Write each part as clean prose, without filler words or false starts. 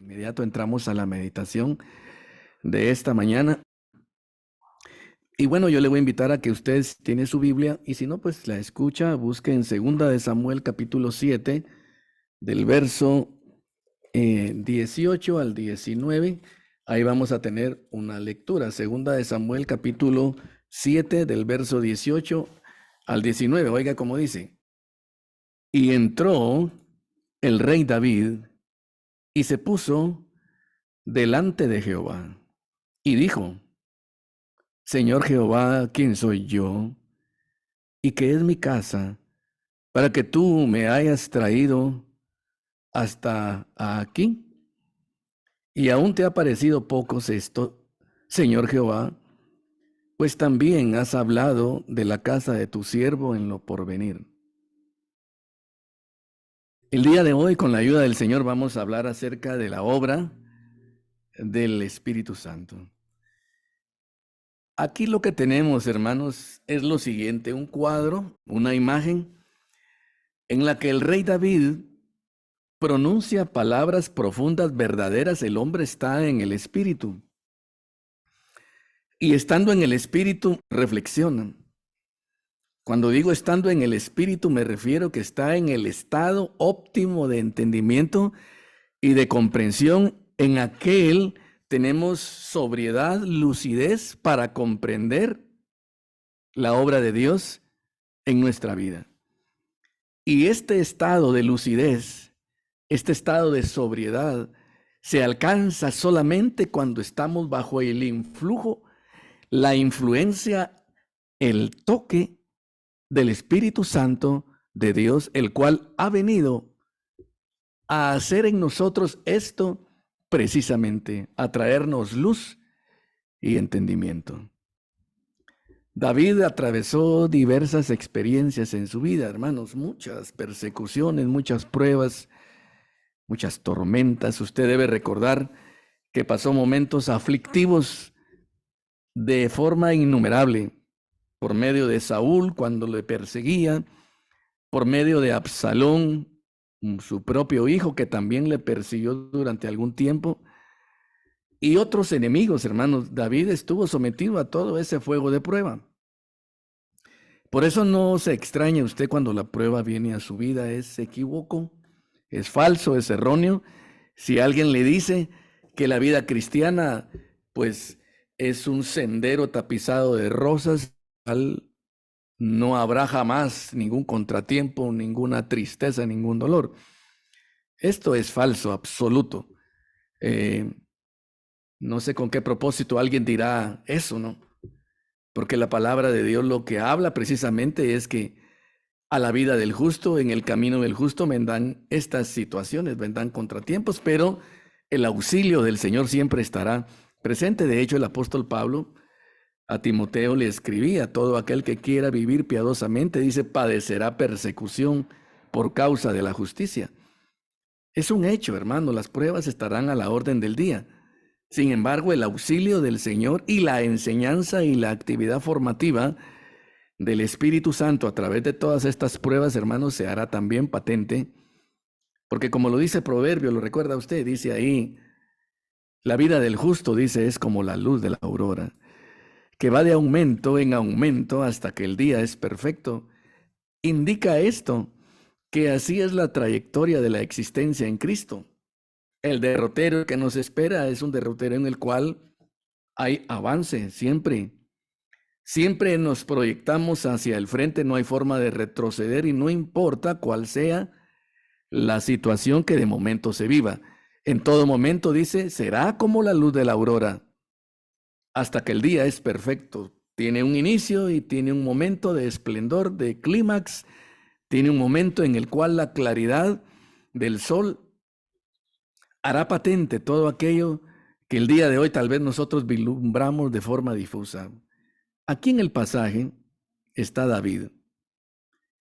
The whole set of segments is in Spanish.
Inmediato entramos a la meditación de esta mañana. Y bueno, yo le voy a invitar a que usted si tiene su Biblia y si no, pues la escucha, busque en Segunda de Samuel capítulo 7, del verso 18 al 19. Ahí vamos a tener una lectura. Segunda de Samuel capítulo 7, del verso 18 al 19. Oiga cómo dice. Y entró el rey David y se puso delante de Jehová y dijo: Señor Jehová, ¿quién soy yo? ¿Y qué es mi casa para que tú me hayas traído hasta aquí? ¿Y aún te ha parecido poco esto, Señor Jehová? Pues también has hablado de la casa de tu siervo en lo porvenir. El día de hoy, con la ayuda del Señor, vamos a hablar acerca de la obra del Espíritu Santo. Aquí lo que tenemos, hermanos, es lo siguiente: un cuadro, una imagen en la que el rey David pronuncia palabras profundas, verdaderas. El hombre está en el Espíritu. Y estando en el Espíritu, reflexiona. Cuando digo estando en el Espíritu, me refiero que está en el estado óptimo de entendimiento y de comprensión. En aquel tenemos sobriedad, lucidez para comprender la obra de Dios en nuestra vida. Y este estado de lucidez, este estado de sobriedad, se alcanza solamente cuando estamos bajo el influjo, la influencia, el toque del Espíritu Santo de Dios, el cual ha venido a hacer en nosotros esto precisamente, a traernos luz y entendimiento. David atravesó diversas experiencias en su vida, hermanos, muchas persecuciones, muchas pruebas, muchas tormentas. Usted debe recordar que pasó momentos aflictivos de forma innumerable, por medio de Saúl cuando le perseguía, por medio de Absalón, su propio hijo, que también le persiguió durante algún tiempo, y otros enemigos, hermanos. David estuvo sometido a todo ese fuego de prueba. Por eso no se extrañe usted cuando la prueba viene a su vida. Es equívoco, es falso, es erróneo. Si alguien le dice que la vida cristiana, pues, es un sendero tapizado de rosas, no habrá jamás ningún contratiempo, ninguna tristeza, ningún dolor. Esto es falso, absoluto. No sé con qué propósito alguien dirá eso, ¿no? Porque la palabra de Dios lo que habla precisamente es que a la vida del justo, en el camino del justo, vendrán estas situaciones, vendrán contratiempos, pero el auxilio del Señor siempre estará presente. De hecho, el apóstol Pablo a Timoteo le escribía: todo aquel que quiera vivir piadosamente, dice, padecerá persecución por causa de la justicia. Es un hecho, hermano, las pruebas estarán a la orden del día. Sin embargo, el auxilio del Señor y la enseñanza y la actividad formativa del Espíritu Santo a través de todas estas pruebas, hermanos, se hará también patente. Porque como lo dice Proverbio, lo recuerda usted, dice ahí, la vida del justo, dice, es como la luz de la aurora, que va de aumento en aumento hasta que el día es perfecto. Indica esto, que así es la trayectoria de la existencia en Cristo. El derrotero que nos espera es un derrotero en el cual hay avance siempre. Siempre nos proyectamos hacia el frente, no hay forma de retroceder y no importa cuál sea la situación que de momento se viva. En todo momento, dice, será como la luz de la aurora, hasta que el día es perfecto. Tiene un inicio y tiene un momento de esplendor, de clímax. Tiene un momento en el cual la claridad del sol hará patente todo aquello que el día de hoy tal vez nosotros vislumbramos de forma difusa. Aquí en el pasaje está David.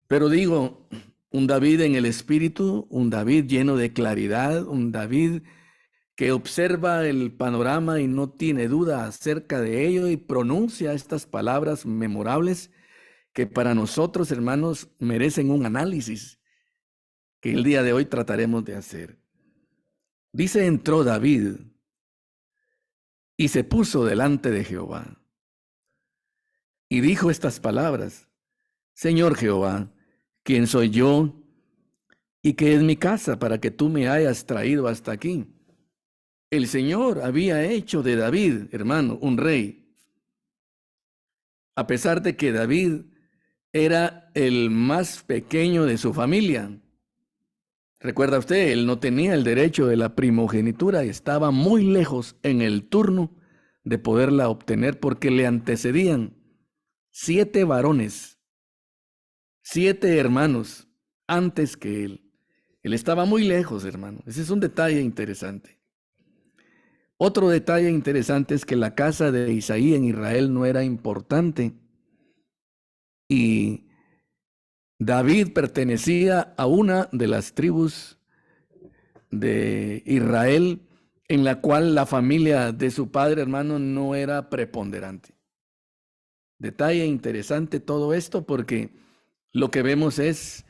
Pero digo, un David en el espíritu, un David lleno de claridad, un David que observa el panorama y no tiene duda acerca de ello y pronuncia estas palabras memorables que para nosotros, hermanos, merecen un análisis que el día de hoy trataremos de hacer. Dice, entró David y se puso delante de Jehová y dijo estas palabras: Señor Jehová, ¿quién soy yo y qué es mi casa para que tú me hayas traído hasta aquí? El Señor había hecho de David, hermano, un rey, a pesar de que David era el más pequeño de su familia. Recuerda usted, él no tenía el derecho de la primogenitura y estaba muy lejos en el turno de poderla obtener porque le antecedían 7 varones, 7 hermanos antes que él. Él estaba muy lejos, hermano. Ese es un detalle interesante. Otro detalle interesante es que la casa de Isaí en Israel no era importante y David pertenecía a una de las tribus de Israel en la cual la familia de su padre, hermano, no era preponderante. Detalle interesante todo esto porque lo que vemos es,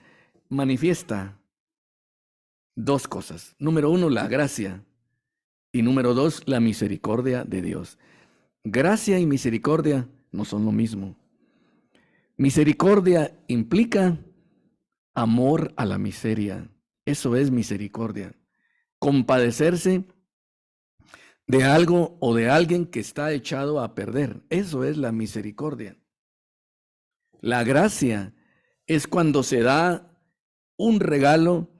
manifiesta 2 cosas. Número 1, la gracia. Y número 2, la misericordia de Dios. Gracia y misericordia no son lo mismo. Misericordia implica amor a la miseria. Eso es misericordia. Compadecerse de algo o de alguien que está echado a perder. Eso es la misericordia. La gracia es cuando se da un regalo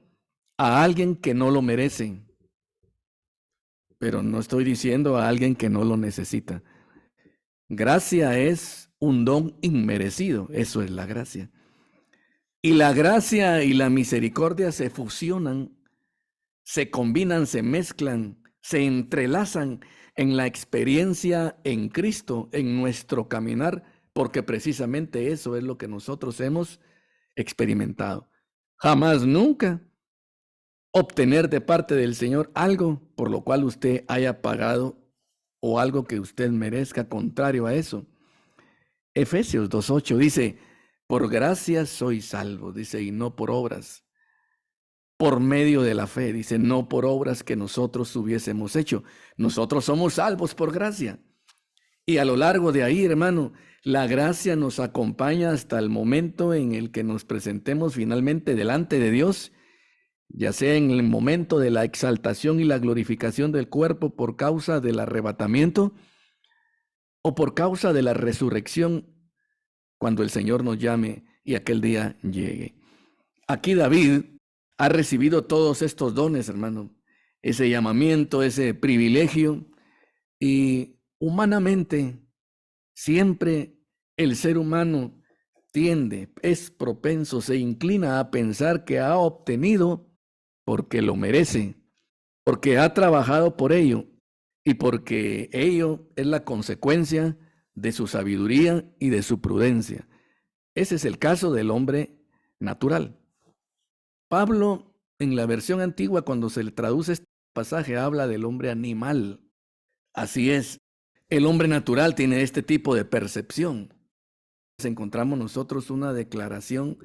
a alguien que no lo merece. Pero no estoy diciendo a alguien que no lo necesita. Gracia es un don inmerecido. Eso es la gracia. Y la gracia y la misericordia se fusionan, se combinan, se mezclan, se entrelazan en la experiencia en Cristo, en nuestro caminar, porque precisamente eso es lo que nosotros hemos experimentado. Jamás, nunca obtener de parte del Señor algo por lo cual usted haya pagado o algo que usted merezca, contrario a eso. Efesios 2:8 dice, por gracia soy salvo, dice, y no por obras. Por medio de la fe, dice, no por obras que nosotros hubiésemos hecho. Nosotros somos salvos por gracia. Y a lo largo de ahí, hermano, la gracia nos acompaña hasta el momento en el que nos presentemos finalmente delante de Dios, ya sea en el momento de la exaltación y la glorificación del cuerpo por causa del arrebatamiento o por causa de la resurrección cuando el Señor nos llame y aquel día llegue. Aquí David ha recibido todos estos dones, hermano, ese llamamiento, ese privilegio, y humanamente siempre el ser humano tiende, es propenso, se inclina a pensar que ha obtenido porque lo merece, porque ha trabajado por ello y porque ello es la consecuencia de su sabiduría y de su prudencia. Ese es el caso del hombre natural. Pablo, en la versión antigua, cuando se le traduce este pasaje, habla del hombre animal. Así es, el hombre natural tiene este tipo de percepción. Encontramos nosotros una declaración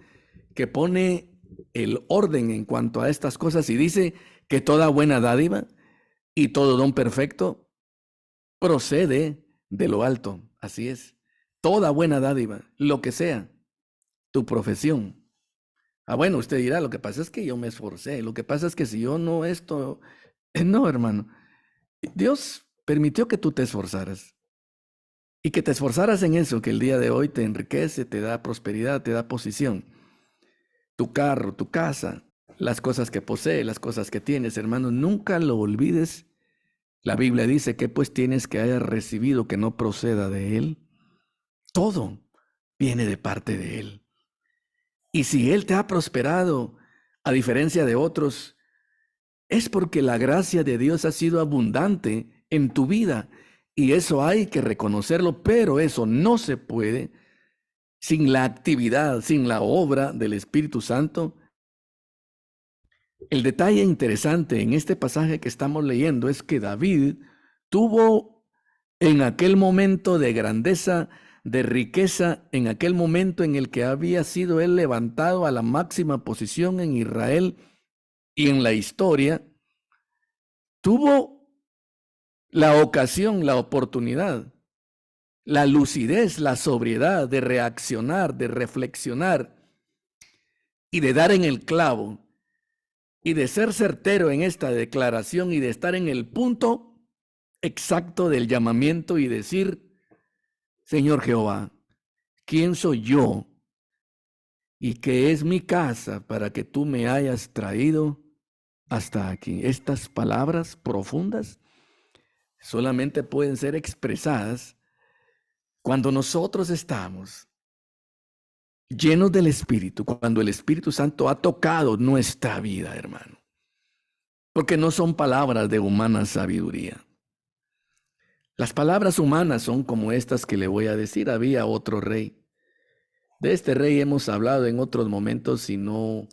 que pone el orden en cuanto a estas cosas y dice que toda buena dádiva y todo don perfecto procede de lo alto. Así es, toda buena dádiva, lo que sea, tu profesión. Bueno, usted dirá, lo que pasa es que yo me esforcé, lo que pasa es que si yo no esto, no, hermano. Dios permitió que tú te esforzaras y que te esforzaras en eso que el día de hoy te enriquece, te da prosperidad, te da posición. Tu carro, tu casa, las cosas que posees, las cosas que tienes, hermano, nunca lo olvides. La Biblia dice que pues tienes que hayas recibido que no proceda de Él. Todo viene de parte de Él. Y si Él te ha prosperado, a diferencia de otros, es porque la gracia de Dios ha sido abundante en tu vida. Y eso hay que reconocerlo, pero eso no se puede sin la actividad, sin la obra del Espíritu Santo. El detalle interesante en este pasaje que estamos leyendo es que David tuvo en aquel momento de grandeza, de riqueza, en aquel momento en el que había sido él levantado a la máxima posición en Israel y en la historia, tuvo la ocasión, la oportunidad, la lucidez, la sobriedad de reaccionar, de reflexionar y de dar en el clavo y de ser certero en esta declaración y de estar en el punto exacto del llamamiento y decir: Señor Jehová, ¿quién soy yo y qué es mi casa para que tú me hayas traído hasta aquí? Estas palabras profundas solamente pueden ser expresadas cuando nosotros estamos llenos del Espíritu, cuando el Espíritu Santo ha tocado nuestra vida, hermano. Porque no son palabras de humana sabiduría. Las palabras humanas son como estas que le voy a decir. Había otro rey. De este rey hemos hablado en otros momentos y no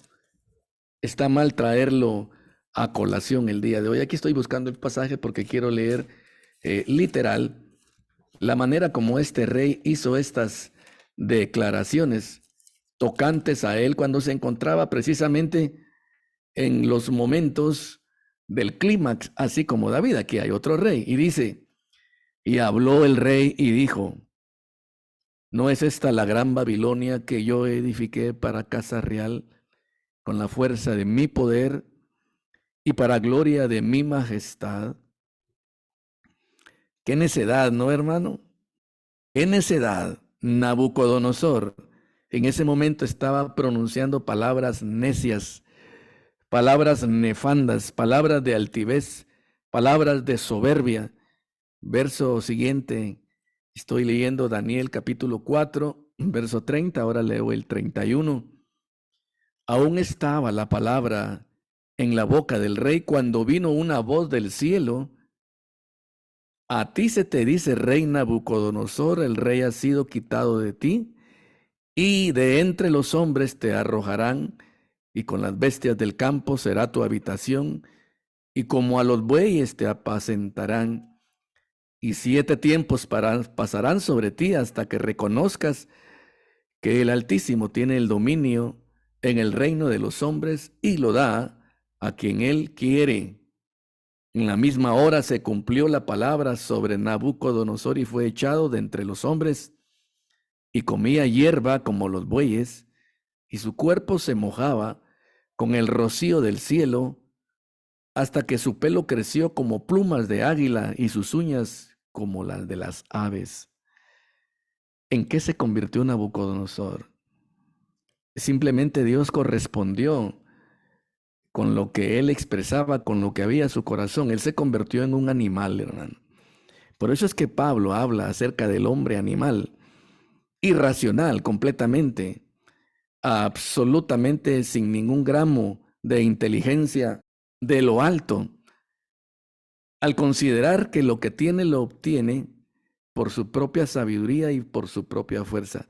está mal traerlo a colación el día de hoy. Aquí estoy buscando el pasaje porque quiero leer literal la manera como este rey hizo estas declaraciones tocantes a él cuando se encontraba precisamente en los momentos del clímax, así como David. Aquí hay otro rey y dice: y habló el rey y dijo: ¿no es esta la gran Babilonia que yo edifiqué para casa real con la fuerza de mi poder y para gloria de mi majestad? Qué necedad, ¿no, hermano? Qué necedad. Nabucodonosor en ese momento estaba pronunciando palabras necias, palabras nefandas, palabras de altivez, palabras de soberbia. Verso siguiente, estoy leyendo Daniel capítulo 4, verso 30, ahora leo el 31. Aún estaba la palabra en la boca del rey cuando vino una voz del cielo: a ti se te dice, rey Nabucodonosor, el rey ha sido quitado de ti, y de entre los hombres te arrojarán, y con las bestias del campo será tu habitación, y como a los bueyes te apacentarán. Y 7 tiempos pasarán sobre ti hasta que reconozcas que el Altísimo tiene el dominio en el reino de los hombres y lo da a quien él quiere. En la misma hora se cumplió la palabra sobre Nabucodonosor y fue echado de entre los hombres y comía hierba como los bueyes, y su cuerpo se mojaba con el rocío del cielo hasta que su pelo creció como plumas de águila y sus uñas como las de las aves. ¿En qué se convirtió Nabucodonosor? Simplemente Dios correspondió con lo que él expresaba, con lo que había en su corazón. Él se convirtió en un animal, hermano. Por eso es que Pablo habla acerca del hombre animal, irracional completamente, absolutamente sin ningún gramo de inteligencia de lo alto, al considerar que lo que tiene lo obtiene por su propia sabiduría y por su propia fuerza.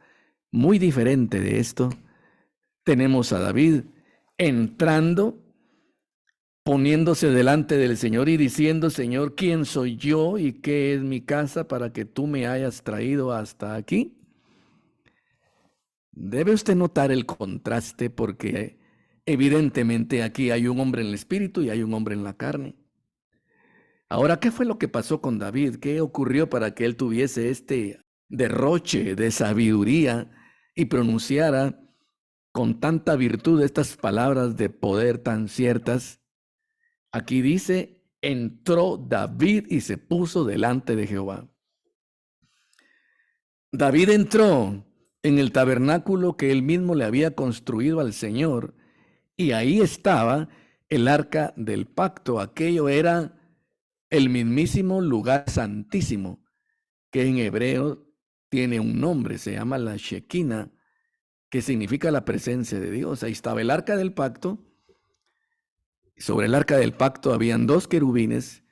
Muy diferente de esto, tenemos a David entrando, poniéndose delante del Señor y diciendo: Señor, ¿quién soy yo y qué es mi casa para que tú me hayas traído hasta aquí? Debe usted notar el contraste, porque evidentemente aquí hay un hombre en el espíritu y hay un hombre en la carne. Ahora, ¿qué fue lo que pasó con David? ¿Qué ocurrió para que él tuviese este derroche de sabiduría y pronunciara con tanta virtud estas palabras de poder tan ciertas? Aquí dice: entró David y se puso delante de Jehová. David entró en el tabernáculo que él mismo le había construido al Señor, y ahí estaba el arca del pacto. Aquello era el mismísimo lugar santísimo, que en hebreo tiene un nombre, se llama la Shekinah, que significa la presencia de Dios. Ahí estaba el arca del pacto. Sobre el arca del pacto habían 2 querubines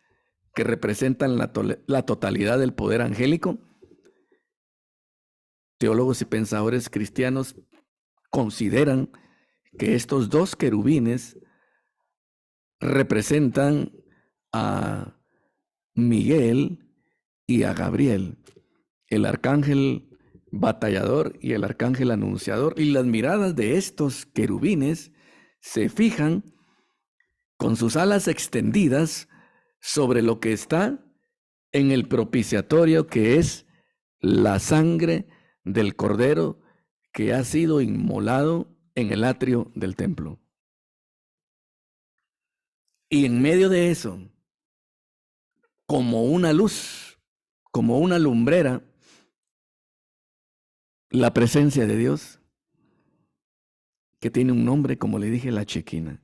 que representan la totalidad del poder angélico. Teólogos y pensadores cristianos consideran que estos 2 querubines representan a Miguel y a Gabriel, el arcángel batallador y el arcángel anunciador, y las miradas de estos querubines se fijan con sus alas extendidas sobre lo que está en el propiciatorio, que es la sangre del Cordero que ha sido inmolado en el atrio del templo. Y en medio de eso, como una luz, como una lumbrera, la presencia de Dios, que tiene un nombre, como le dije, la Chequina.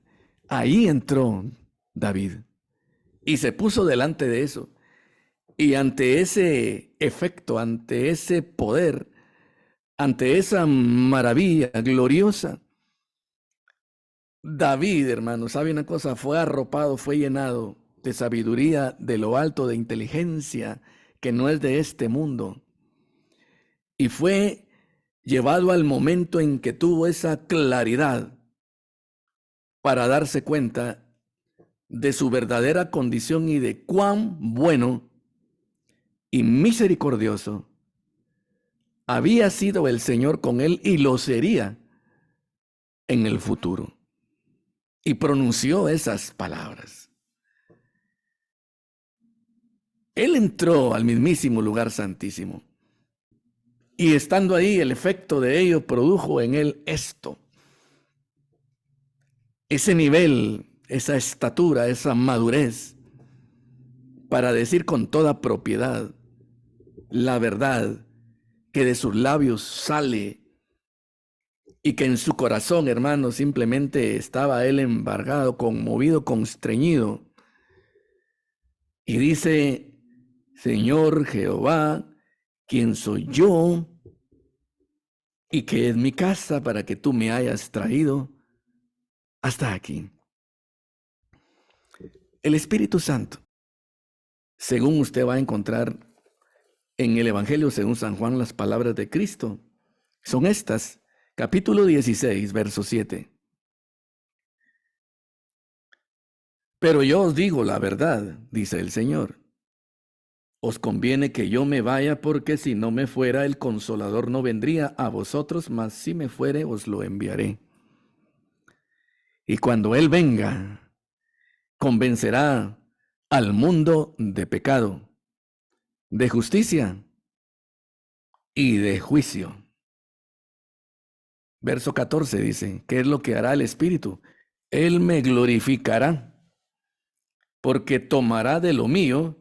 Ahí entró David y se puso delante de eso. Y ante ese efecto, ante ese poder, ante esa maravilla gloriosa, David, hermano, ¿sabe una cosa? Fue arropado, fue llenado de sabiduría de lo alto, de inteligencia que no es de este mundo. Y fue llevado al momento en que tuvo esa claridad para darse cuenta de su verdadera condición y de cuán bueno y misericordioso había sido el Señor con él y lo sería en el futuro. Y pronunció esas palabras. Él entró al mismísimo lugar santísimo. Y estando ahí, el efecto de ello produjo en él esto. Ese nivel, esa estatura, esa madurez, para decir con toda propiedad la verdad que de sus labios sale y que en su corazón, hermano, simplemente estaba él embargado, conmovido, constreñido. Y dice, Señor Jehová, ¿quién soy yo? ¿Y qué es mi casa para que tú me hayas traído hasta aquí? El Espíritu Santo, según usted va a encontrar en el Evangelio según San Juan las palabras de Cristo, son estas, capítulo 16, verso 7. Pero yo os digo la verdad, dice el Señor. Os conviene que yo me vaya, porque si no me fuera, el Consolador no vendría a vosotros, mas si me fuere, os lo enviaré. Y cuando Él venga, convencerá al mundo de pecado, de justicia y de juicio. Verso 14 dice, ¿qué es lo que hará el Espíritu? Él me glorificará, porque tomará de lo mío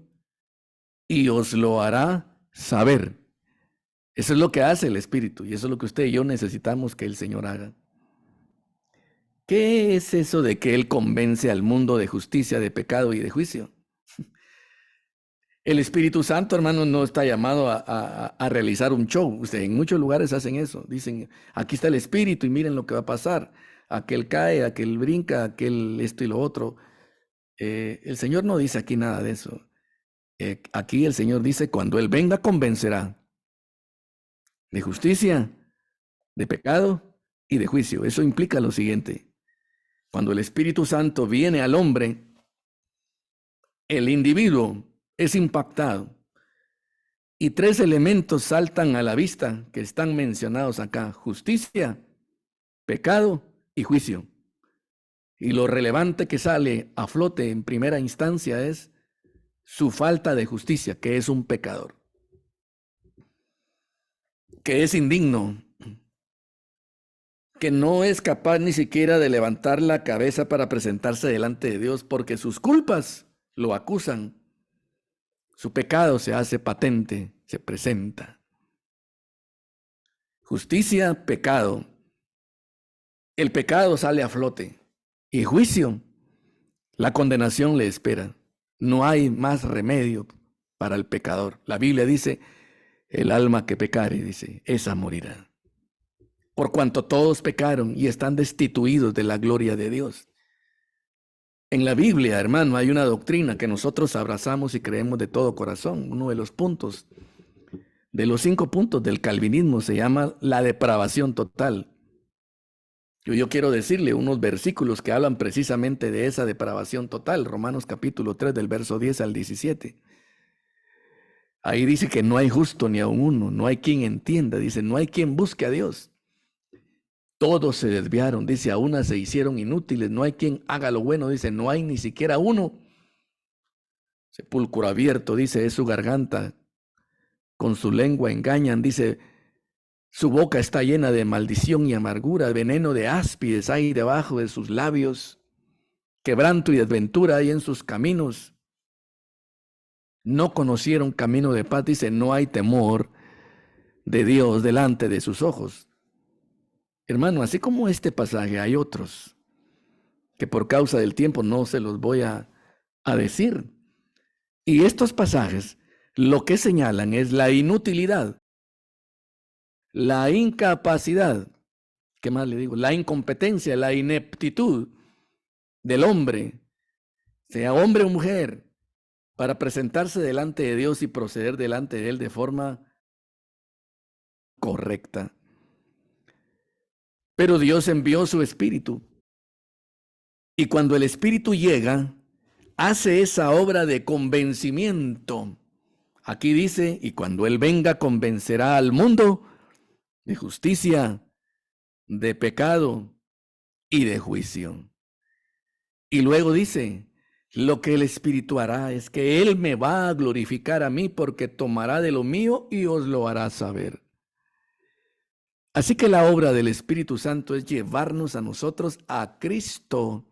y os lo hará saber. Eso es lo que hace el Espíritu, y eso es lo que usted y yo necesitamos que el Señor haga. ¿Qué es eso de que Él convence al mundo de justicia, de pecado y de juicio? El Espíritu Santo, hermano, no está llamado a realizar un show. En muchos lugares hacen eso. Dicen, aquí está el Espíritu y miren lo que va a pasar. Aquel cae, aquel brinca, aquel esto y lo otro. El Señor no dice aquí nada de eso. Aquí el Señor dice, cuando Él venga, convencerá de justicia, de pecado y de juicio. Eso implica lo siguiente. Cuando el Espíritu Santo viene al hombre, el individuo es impactado. Y tres elementos saltan a la vista que están mencionados acá: justicia, pecado y juicio. Y lo relevante que sale a flote en primera instancia es su falta de justicia, que es un pecador, que es indigno, que no es capaz ni siquiera de levantar la cabeza para presentarse delante de Dios, porque sus culpas lo acusan. Su pecado se hace patente, se presenta. Justicia, pecado. El pecado sale a flote. Y juicio, la condenación le espera. No hay más remedio para el pecador. La Biblia dice, el alma que pecare, dice, esa morirá. Por cuanto todos pecaron y están destituidos de la gloria de Dios. En la Biblia, hermano, hay una doctrina que nosotros abrazamos y creemos de todo corazón. Uno de los puntos, de los 5 puntos del calvinismo, se llama la depravación total. Yo quiero decirle unos versículos que hablan precisamente de esa depravación total. Romanos capítulo 3 del verso 10 al 17. Ahí dice que no hay justo ni aun uno, no hay quien entienda, dice, no hay quien busque a Dios. Todos se desviaron, dice, a unas se hicieron inútiles, no hay quien haga lo bueno, dice, no hay ni siquiera uno. Sepulcro abierto, dice, es su garganta. Con su lengua engañan, dice, su boca está llena de maldición y amargura, veneno de áspides hay debajo de sus labios, quebranto y desventura hay en sus caminos. No conocieron camino de paz, dice, no hay temor de Dios delante de sus ojos. Hermano, así como este pasaje, hay otros que por causa del tiempo no se los voy a decir. Y estos pasajes lo que señalan es la inutilidad, la incapacidad, ¿qué más le digo? La incompetencia, la ineptitud del hombre, sea hombre o mujer, para presentarse delante de Dios y proceder delante de Él de forma correcta. Pero Dios envió su Espíritu. Y cuando el Espíritu llega, hace esa obra de convencimiento. Aquí dice, y cuando Él venga, convencerá al mundo de justicia, de pecado y de juicio. Y luego dice, lo que el Espíritu hará es que Él me va a glorificar a mí porque tomará de lo mío y os lo hará saber. Así que la obra del Espíritu Santo es llevarnos a nosotros a Cristo.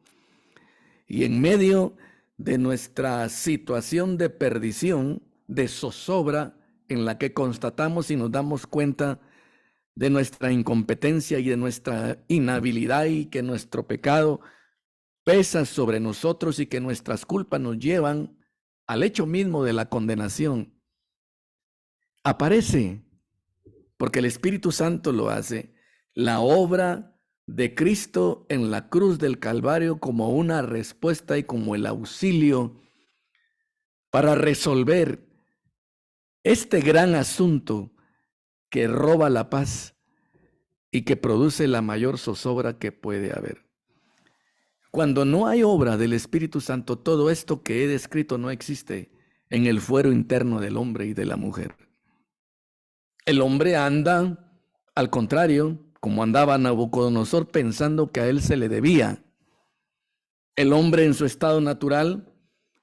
Y en medio de nuestra situación de perdición, de zozobra, en la que constatamos y nos damos cuenta de nuestra incompetencia y de nuestra inhabilidad y que nuestro pecado pesa sobre nosotros y que nuestras culpas nos llevan al hecho mismo de la condenación, aparece, porque el Espíritu Santo lo hace, la obra de Cristo en la cruz del Calvario como una respuesta y como el auxilio para resolver este gran asunto que roba la paz y que produce la mayor zozobra que puede haber. Cuando no hay obra del Espíritu Santo, todo esto que he descrito no existe en el fuero interno del hombre y de la mujer. El hombre anda, al contrario, como andaba Nabucodonosor, pensando que a él se le debía. El hombre en su estado natural,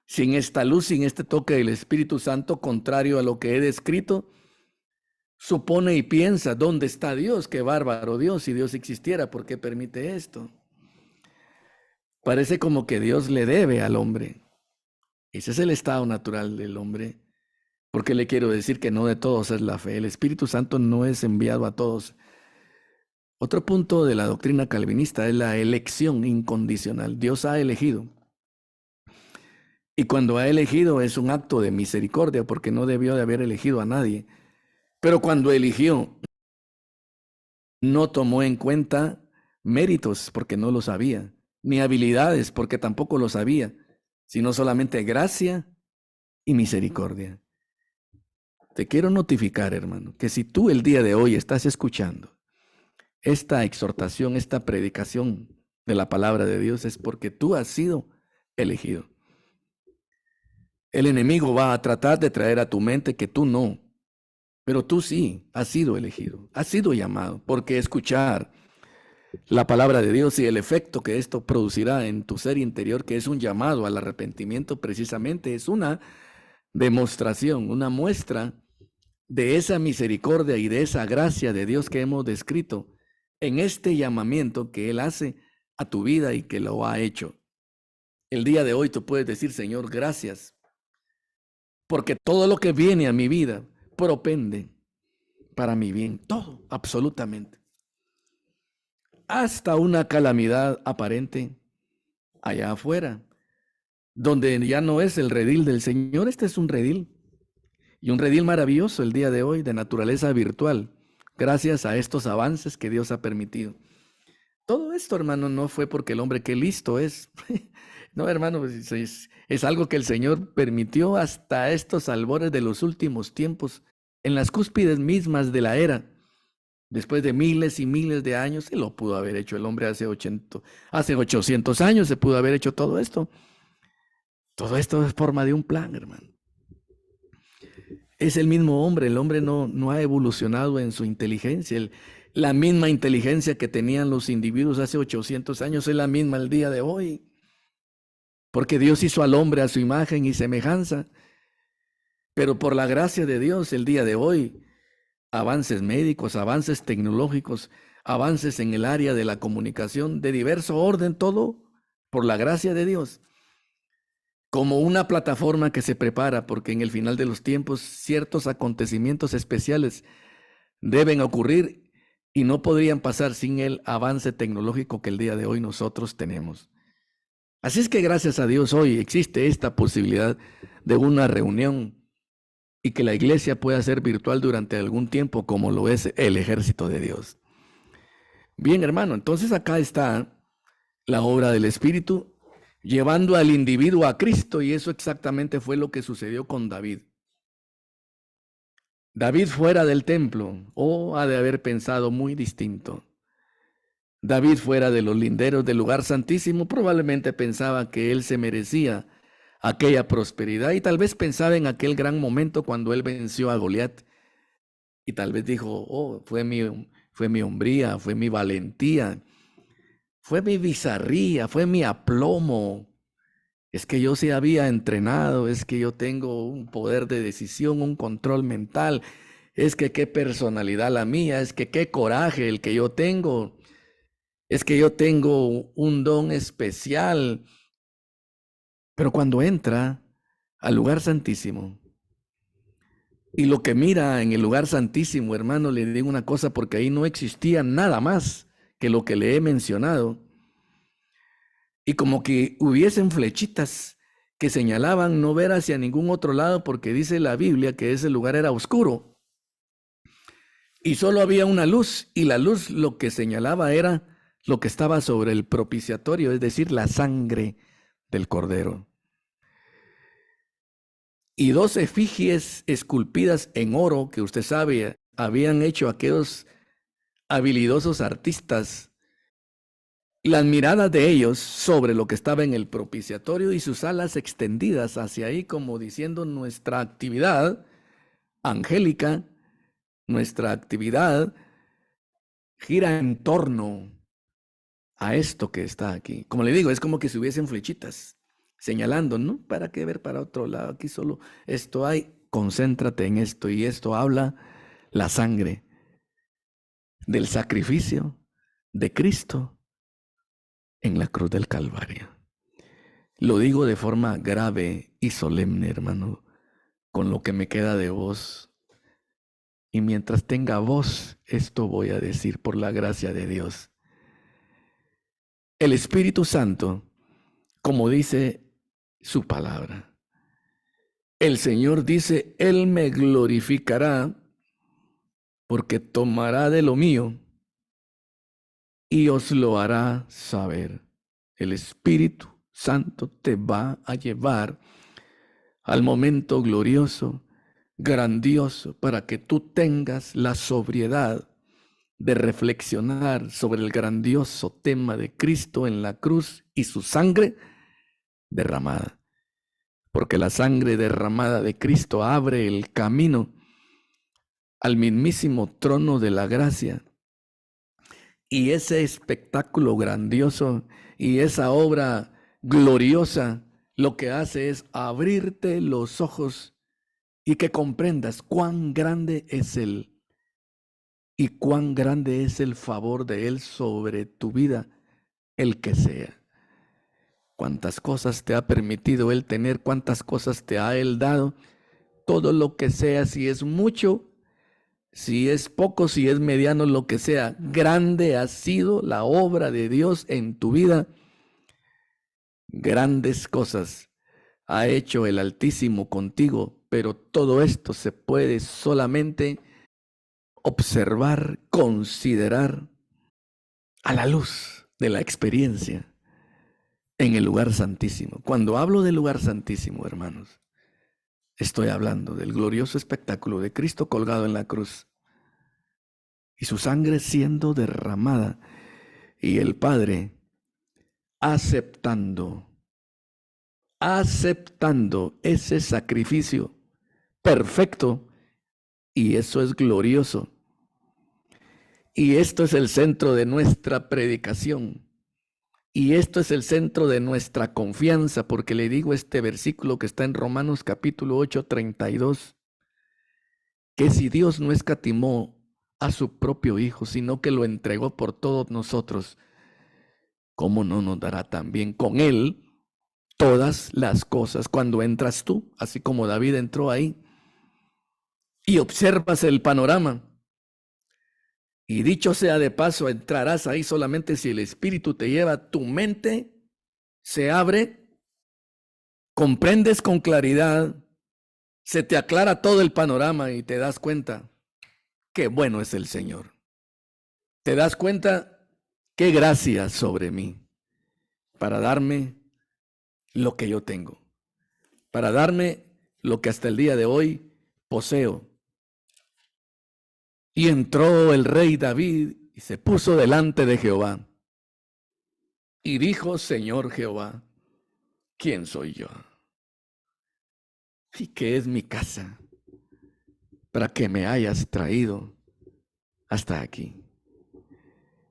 sin esta luz, sin este toque del Espíritu Santo, contrario a lo que he descrito, supone y piensa, ¿dónde está Dios? Qué bárbaro Dios, si Dios existiera, ¿por qué permite esto? Parece como que Dios le debe al hombre. Ese es el estado natural del hombre. Porque le quiero decir que no de todos es la fe. El Espíritu Santo no es enviado a todos. Otro punto de la doctrina calvinista es la elección incondicional. Dios ha elegido. Y cuando ha elegido es un acto de misericordia porque no debió de haber elegido a nadie. Pero cuando eligió, no tomó en cuenta méritos porque no lo sabía, ni habilidades porque tampoco lo sabía, sino solamente gracia y misericordia. Te quiero notificar, hermano, que si tú el día de hoy estás escuchando esta exhortación, esta predicación de la palabra de Dios, es porque tú has sido elegido. El enemigo va a tratar de traer a tu mente que tú no, pero tú sí has sido elegido, has sido llamado, porque escuchar la palabra de Dios y el efecto que esto producirá en tu ser interior, que es un llamado al arrepentimiento, precisamente es una demostración, una muestra de esa misericordia y de esa gracia de Dios que hemos descrito en este llamamiento que Él hace a tu vida y que lo ha hecho. El día de hoy tú puedes decir, Señor, gracias, porque todo lo que viene a mi vida propende para mi bien, todo, absolutamente. Hasta una calamidad aparente allá afuera, donde ya no es el redil del Señor, este es un redil. Y un redil maravilloso el día de hoy de naturaleza virtual, gracias a estos avances que Dios ha permitido. Todo esto, hermano, no fue porque el hombre qué listo es. No, hermano, es algo que el Señor permitió hasta estos albores de los últimos tiempos, en las cúspides mismas de la era. Después de miles y miles de años, se lo pudo haber hecho el hombre hace 800 años, se pudo haber hecho todo esto. Todo esto es forma de un plan, hermano. Es el mismo hombre, el hombre no ha evolucionado en su inteligencia. La misma inteligencia que tenían los individuos hace 800 años es la misma el día de hoy. porque Dios hizo al hombre a su imagen y semejanza. Pero por la gracia de Dios, el día de hoy, avances médicos, avances tecnológicos, avances en el área de la comunicación de diverso orden, todo por la gracia de Dios, como una plataforma que se prepara, porque en el final de los tiempos ciertos acontecimientos especiales deben ocurrir y no podrían pasar sin el avance tecnológico que el día de hoy nosotros tenemos. Así es que gracias a Dios hoy existe esta posibilidad de una reunión y que la iglesia pueda ser virtual durante algún tiempo, como lo es el ejército de Dios. Bien, hermano, entonces acá está la obra del Espíritu llevando al individuo a Cristo, y eso exactamente fue lo que sucedió con David. David fuera del templo, ha de haber pensado muy distinto. David fuera de los linderos del lugar santísimo probablemente pensaba que él se merecía aquella prosperidad y tal vez pensaba en aquel gran momento cuando él venció a Goliat y tal vez dijo, fue mi hombría, fue mi valentía, fue mi bizarría, fue mi aplomo. Es que yo sí había entrenado, es que yo tengo un poder de decisión, un control mental, es que qué personalidad la mía, es que qué coraje el que yo tengo, es que yo tengo un don especial. Pero cuando entra al lugar santísimo y lo que mira en el lugar santísimo, hermano, le digo una cosa, porque ahí no existía nada más que lo que le he mencionado. Y como que hubiesen flechitas que señalaban no ver hacia ningún otro lado, porque dice la Biblia que ese lugar era oscuro. Y solo había una luz, y la luz lo que señalaba era lo que estaba sobre el propiciatorio, es decir, la sangre del Cordero. Y 2 efigies esculpidas en oro, que usted sabe, habían hecho aquellos habilidosos artistas, las miradas de ellos sobre lo que estaba en el propiciatorio y sus alas extendidas hacia ahí, como diciendo nuestra actividad angélica, nuestra actividad gira en torno a esto que está aquí. Como le digo, es como que si hubiesen flechitas señalando, ¿no? ¿Para qué ver para otro lado? Aquí solo esto hay, concéntrate en esto, y esto habla la sangre del sacrificio de Cristo en la cruz del Calvario. Lo digo de forma grave y solemne, hermano, con lo que me queda de voz. Y mientras tenga voz, esto voy a decir por la gracia de Dios. El Espíritu Santo, como dice su palabra, el Señor dice, Él me glorificará porque tomará de lo mío y os lo hará saber. El Espíritu Santo te va a llevar al momento glorioso, grandioso, para que tú tengas la sobriedad de reflexionar sobre el grandioso tema de Cristo en la cruz y su sangre derramada. Porque la sangre derramada de Cristo abre el camino al mismísimo trono de la gracia. Y ese espectáculo grandioso y esa obra gloriosa lo que hace es abrirte los ojos y que comprendas cuán grande es Él y cuán grande es el favor de Él sobre tu vida, el que sea. Cuántas cosas te ha permitido Él tener, cuántas cosas te ha Él dado, todo lo que sea, si es mucho, si es poco, si es mediano, lo que sea, grande ha sido la obra de Dios en tu vida. Grandes cosas ha hecho el Altísimo contigo, pero todo esto se puede solamente observar, considerar a la luz de la experiencia en el lugar santísimo. Cuando hablo del lugar santísimo, hermanos, estoy hablando del glorioso espectáculo de Cristo colgado en la cruz y su sangre siendo derramada y el Padre aceptando ese sacrificio perfecto, y eso es glorioso. Y esto es el centro de nuestra predicación. Y esto es el centro de nuestra confianza, porque le digo este versículo que está en Romanos capítulo 8, 32, que si Dios no escatimó a su propio Hijo, sino que lo entregó por todos nosotros, ¿cómo no nos dará también con Él todas las cosas? Cuando entras tú, así como David entró ahí, y observas el panorama, y dicho sea de paso, entrarás ahí solamente si el Espíritu te lleva, tu mente se abre, comprendes con claridad, se te aclara todo el panorama y te das cuenta qué bueno es el Señor. Te das cuenta qué gracia sobre mí para darme lo que yo tengo, para darme lo que hasta el día de hoy poseo. Y entró el rey David y se puso delante de Jehová y dijo: Señor Jehová, ¿quién soy yo? ¿Y qué es mi casa para que me hayas traído hasta aquí?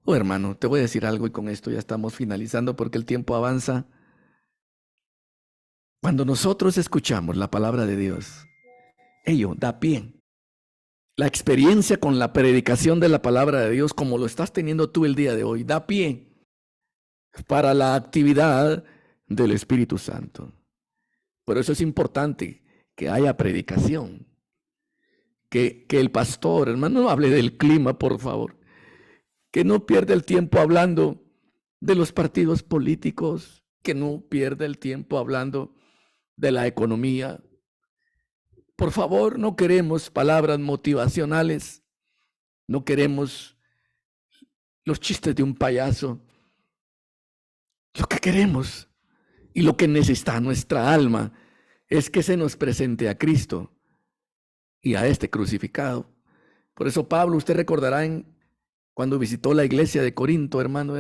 Oh, hermano, te voy a decir algo y con esto ya estamos finalizando porque el tiempo avanza. Cuando nosotros escuchamos la palabra de Dios, ello da pie. La experiencia con la predicación de la palabra de Dios, como lo estás teniendo tú el día de hoy, da pie para la actividad del Espíritu Santo. Por eso es importante que haya predicación, que el pastor, hermano, no hable del clima, por favor, que no pierda el tiempo hablando de los partidos políticos, que no pierda el tiempo hablando de la economía. Por favor, no queremos palabras motivacionales, no queremos los chistes de un payaso. Lo que queremos y lo que necesita nuestra alma es que se nos presente a Cristo y a este crucificado. Por eso Pablo, usted recordará cuando visitó la iglesia de Corinto, hermano,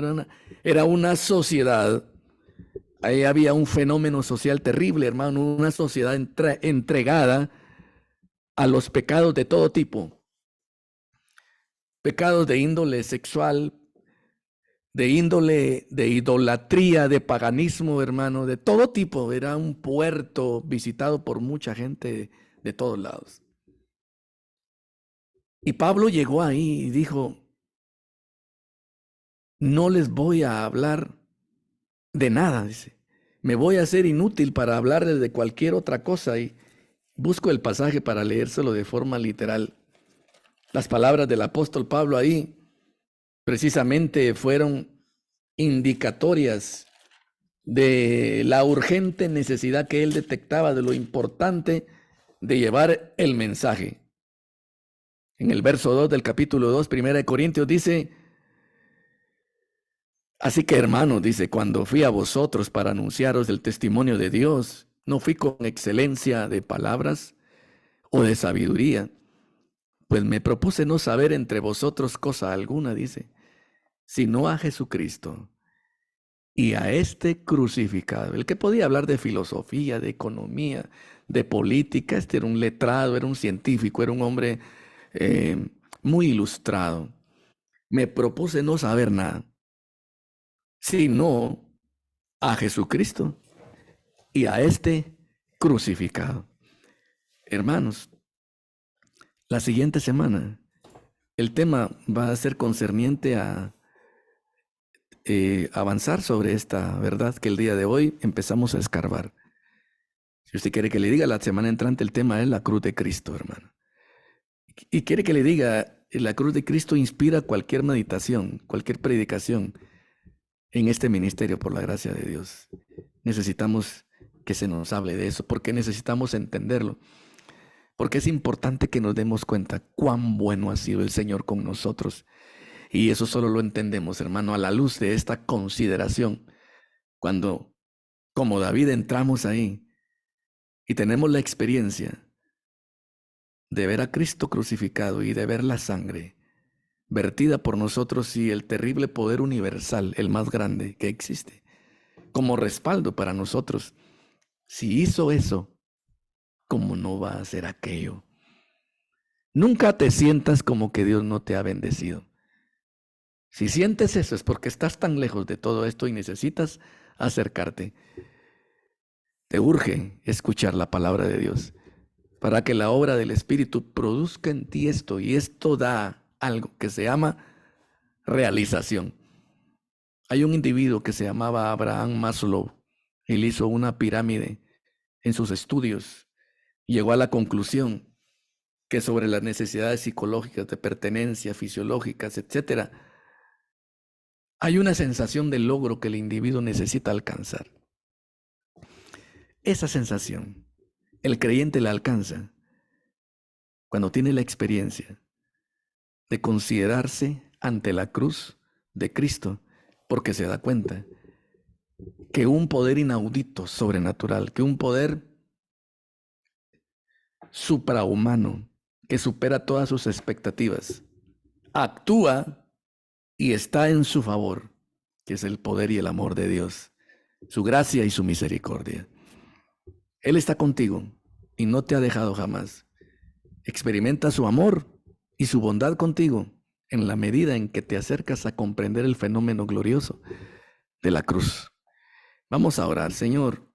era una sociedad. Ahí había un fenómeno social terrible, hermano, una sociedad entregada a los pecados de todo tipo. Pecados de índole sexual, de índole de idolatría, de paganismo, hermano, de todo tipo. Era un puerto visitado por mucha gente de todos lados. Y Pablo llegó ahí y dijo: no les voy a hablar de nada, dice. Me voy a hacer inútil para hablarles de cualquier otra cosa. Y busco el pasaje para leérselo de forma literal. Las palabras del apóstol Pablo ahí precisamente fueron indicatorias de la urgente necesidad que él detectaba, de lo importante de llevar el mensaje. En el verso 2 del capítulo 2, 1 Corintios dice: así que, hermanos, dice, cuando fui a vosotros para anunciaros el testimonio de Dios, no fui con excelencia de palabras o de sabiduría, pues me propuse no saber entre vosotros cosa alguna, dice, sino a Jesucristo y a este crucificado. El que podía hablar de filosofía, de economía, de política, este era un letrado, era un científico, era un hombre muy ilustrado. Me propuse no saber nada, sino a Jesucristo y a este crucificado. Hermanos, la siguiente semana el tema va a ser concerniente a avanzar sobre esta verdad que el día de hoy empezamos a escarbar. Si usted quiere que le diga, la semana entrante el tema es la cruz de Cristo, hermano. Y quiere que le diga, la cruz de Cristo inspira cualquier meditación, cualquier predicación en este ministerio por la gracia de Dios. Necesitamos que se nos hable de eso, porque necesitamos entenderlo. Porque es importante que nos demos cuenta cuán bueno ha sido el Señor con nosotros. Y eso solo lo entendemos, hermano, a la luz de esta consideración. Cuando, como David, entramos ahí y tenemos la experiencia de ver a Cristo crucificado y de ver la sangre vertida por nosotros y el terrible poder universal, el más grande que existe, como respaldo para nosotros. Si hizo eso, ¿cómo no va a hacer aquello? Nunca te sientas como que Dios no te ha bendecido. Si sientes eso es porque estás tan lejos de todo esto y necesitas acercarte. Te urge escuchar la palabra de Dios para que la obra del Espíritu produzca en ti esto, y esto da algo que se llama realización. Hay un individuo que se llamaba Abraham Maslow. Él hizo una pirámide en sus estudios. Llegó a la conclusión que sobre las necesidades psicológicas de pertenencia, fisiológicas, etcétera, hay una sensación de logro que el individuo necesita alcanzar. Esa sensación, el creyente la alcanza cuando tiene la experiencia de considerarse ante la cruz de Cristo, porque se da cuenta que un poder inaudito, sobrenatural, que un poder suprahumano, que supera todas sus expectativas, actúa y está en su favor, que es el poder y el amor de Dios, su gracia y su misericordia. Él está contigo y no te ha dejado jamás. Experimenta su amor y su bondad contigo en la medida en que te acercas a comprender el fenómeno glorioso de la cruz. Vamos a orar. Señor,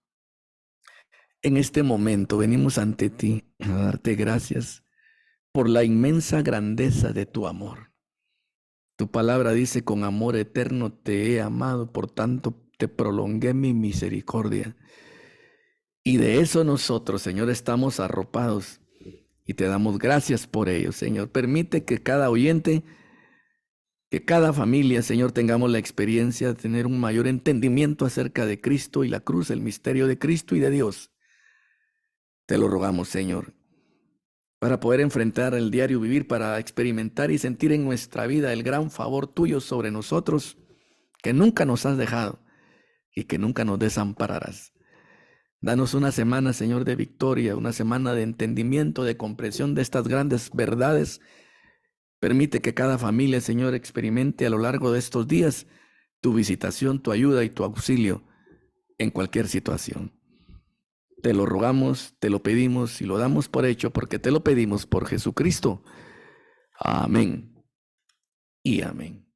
en este momento venimos ante ti a darte gracias por la inmensa grandeza de tu amor. Tu palabra dice: con amor eterno te he amado, por tanto te prolongué mi misericordia. Y de eso nosotros, Señor, estamos arropados y te damos gracias por ello, Señor. Permite que cada oyente, que cada familia, Señor, tengamos la experiencia de tener un mayor entendimiento acerca de Cristo y la cruz, el misterio de Cristo y de Dios. Te lo rogamos, Señor, para poder enfrentar el diario vivir, para experimentar y sentir en nuestra vida el gran favor tuyo sobre nosotros, que nunca nos has dejado y que nunca nos desampararás. Danos una semana, Señor, de victoria, una semana de entendimiento, de comprensión de estas grandes verdades. Permite que cada familia, Señor, experimente a lo largo de estos días tu visitación, tu ayuda y tu auxilio en cualquier situación. Te lo rogamos, te lo pedimos y lo damos por hecho porque te lo pedimos por Jesucristo. Amén y amén.